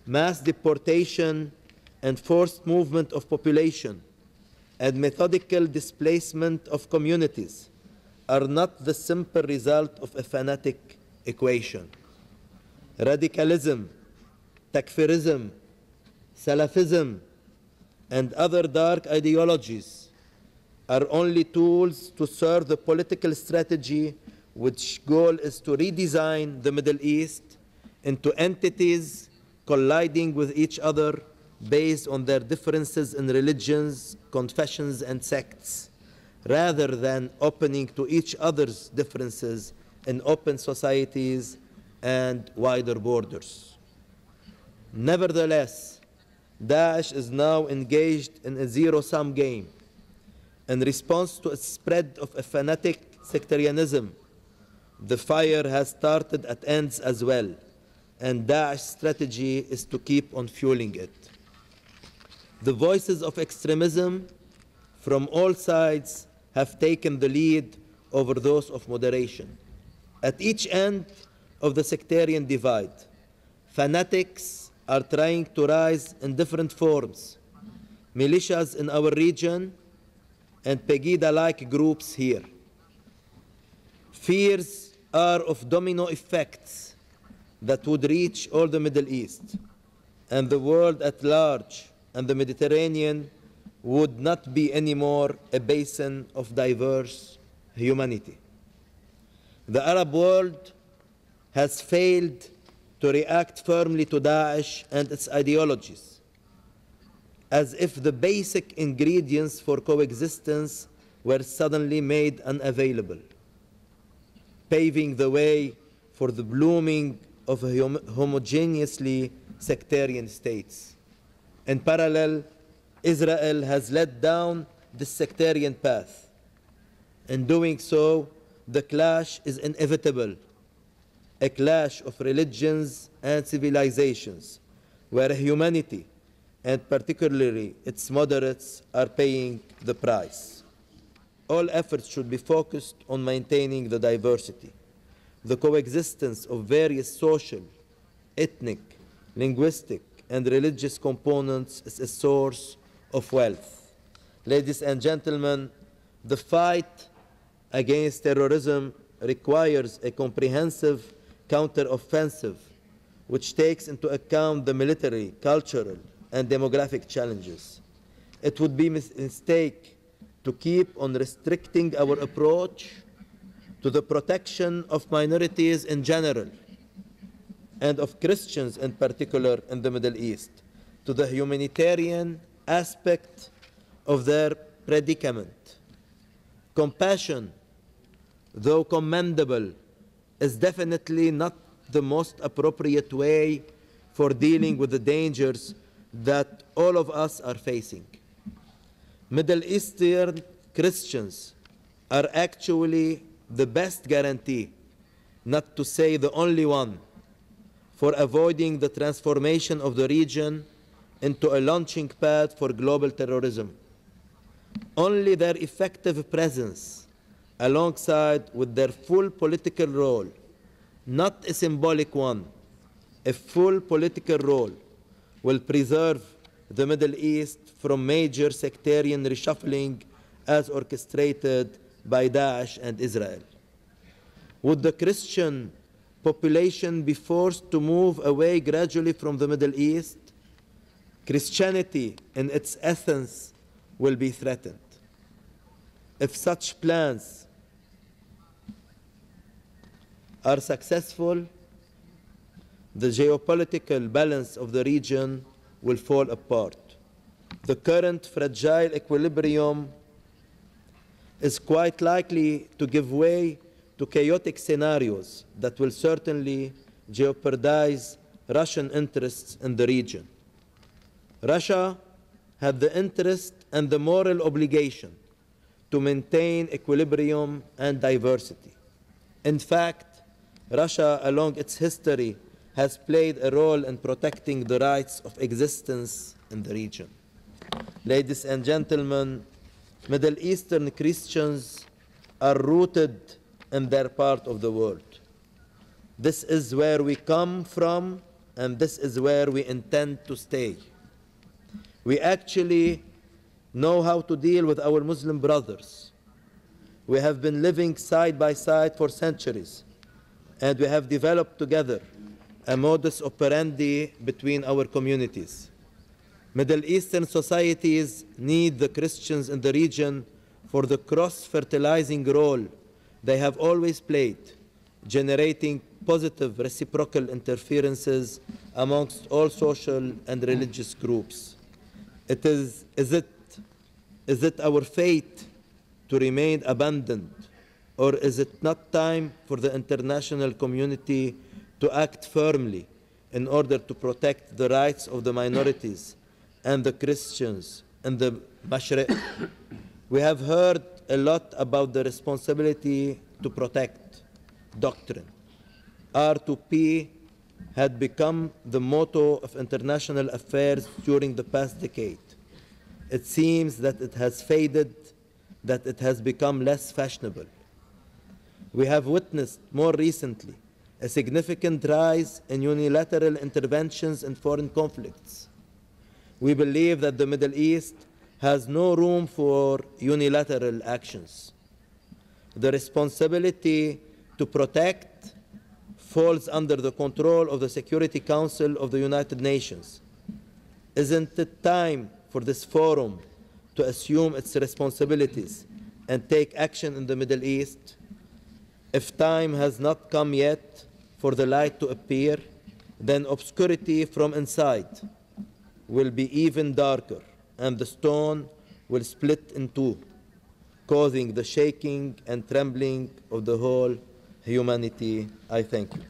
mass deportation and forced movement of population, and methodical displacement of communities are not the simple result of a fanatic equation. Radicalism, takfirism, Salafism, and other dark ideologies are only tools to serve the political strategy which goal is to redesign the Middle East into entities colliding with each other based on their differences in religions, confessions, and sects, rather than opening to each other's differences in open societies and wider borders. Nevertheless, Daesh is now engaged in a zero-sum game. In response to a spread of a fanatic sectarianism, the fire has started at ends as well, and Daesh's strategy is to keep on fueling it. The voices of extremism from all sides have taken the lead over those of moderation. At each end of the sectarian divide, fanatics are trying to rise in different forms, militias in our region and Pegida-like groups here. Fears are of domino effects that would reach all the Middle East, and the world at large, and the Mediterranean would not be anymore a basin of diverse humanity. The Arab world has failed to react firmly to Daesh and its ideologies, as if the basic ingredients for coexistence were suddenly made unavailable, paving the way for the blooming of homogeneously sectarian states. In parallel, Israel has led down this sectarian path. In doing so, the clash is inevitable, a clash of religions and civilizations, where humanity, and particularly its moderates, are paying the price. All efforts should be focused on maintaining the diversity. The coexistence of various social, ethnic, linguistic, and religious components is a source of wealth. Ladies and gentlemen, the fight against terrorism requires a comprehensive counteroffensive which takes into account the military, cultural, and demographic challenges. It would be a mistake to keep on restricting our approach to the protection of minorities in general and of Christians in particular in the Middle East, to the humanitarian aspect of their predicament. Compassion, though commendable, is definitely not the most appropriate way for dealing with the dangers that all of us are facing. Middle Eastern Christians are actually the best guarantee, not to say the only one, for avoiding the transformation of the region into a launching pad for global terrorism. Only their effective presence, alongside with their full political role, not a symbolic one, a full political role, will preserve the Middle East from major sectarian reshuffling as orchestrated by Daesh and Israel. Would the Christian population be forced to move away gradually from the Middle East? Christianity in its essence will be threatened. If such plans are successful, the geopolitical balance of the region will fall apart. The current fragile equilibrium is quite likely to give way to chaotic scenarios that will certainly jeopardize Russian interests in the region. Russia had the interest and the moral obligation to maintain equilibrium and diversity. In fact, Russia, along its history, has played a role in protecting the rights of existence in the region. Ladies and gentlemen, Middle Eastern Christians are rooted in their part of the world. This is where we come from and this is where we intend to stay. We actually know how to deal with our Muslim brothers. We have been living side by side for centuries, and we have developed together a modus operandi between our communities. Middle Eastern societies need the Christians in the region for the cross-fertilizing role they have always played, generating positive reciprocal interferences amongst all social and religious groups. Is it our fate to remain abandoned, or is it not time for the international community to act firmly in order to protect the rights of the minorities and the Christians in the Mashriq? We have heard a lot about the responsibility to protect doctrine. R2P had become the motto of international affairs during the past decade. It seems that it has faded, that it has become less fashionable. We have witnessed more recently a significant rise in unilateral interventions in foreign conflicts. We believe that the Middle East has no room for unilateral actions. The responsibility to protect falls under the control of the Security Council of the United Nations. Isn't it time for this forum to assume its responsibilities and take action in the Middle East? If time has not come yet for the light to appear, then obscurity from inside will be even darker, and the stone will split in two, causing the shaking and trembling of the whole humanity. I thank you.